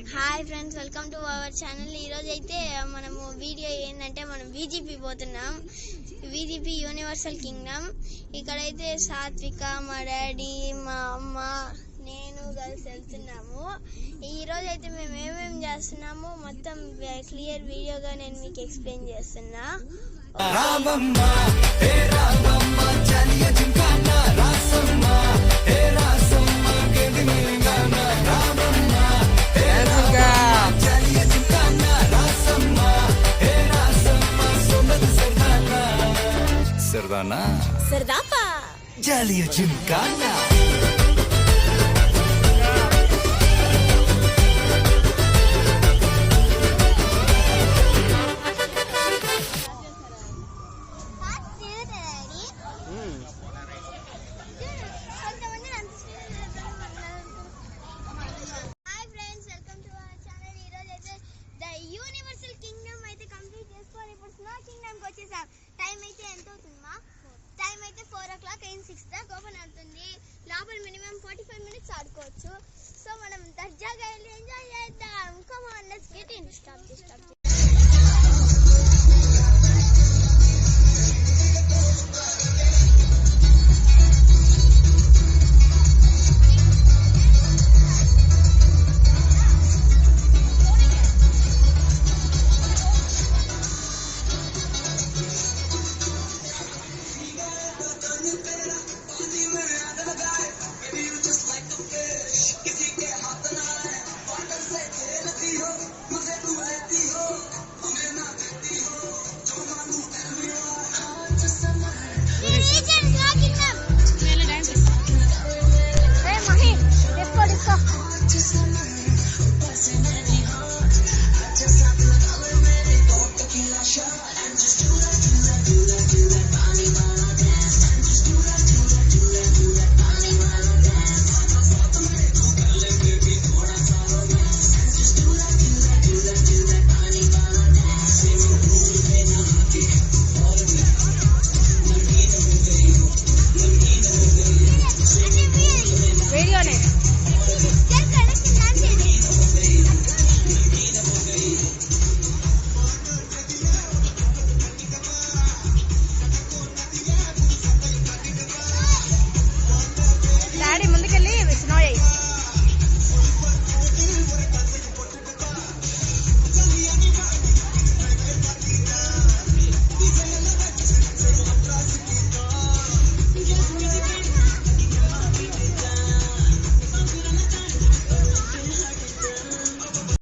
Hi friends, welcome to our channel. ఈరోజు అయితే మనము వీడియో ఏంటంటే మనం వీజీపీ పోతున్నాం. VGP universal Kingdom. ఇక్కడైతే సాత్విక, మా డాడీ, మా అమ్మ, నేను కలిసి వెళ్తున్నాము. ఈరోజు అయితే మేము ఏమేమి చేస్తున్నాము మొత్తం క్లియర్ వీడియోగా నేను మీకు ఎక్స్ప్లెయిన్ చేస్తున్నా. सरदाना सरदापा जालिया जिमकाना. యూనివర్సల్ కింగ్డమ్ అయితే కంప్లీట్ చేసుకొని ఇప్పుడు స్నో కింగ్డమ్ కి వచ్చేసాం. టైం అయితే ఎంత అవుతుందమ్మా? టైం అయితే 4 o'clock అయింది. 6 దాకా ఓపెన్ అవుతుంది. లోపల మినిమం 45 minutes ఆడుకోవచ్చు. సో మనం దర్జాగా వెళ్ళి ఎంజాయ్ చేద్దాం. Come on, let's get in. Stop.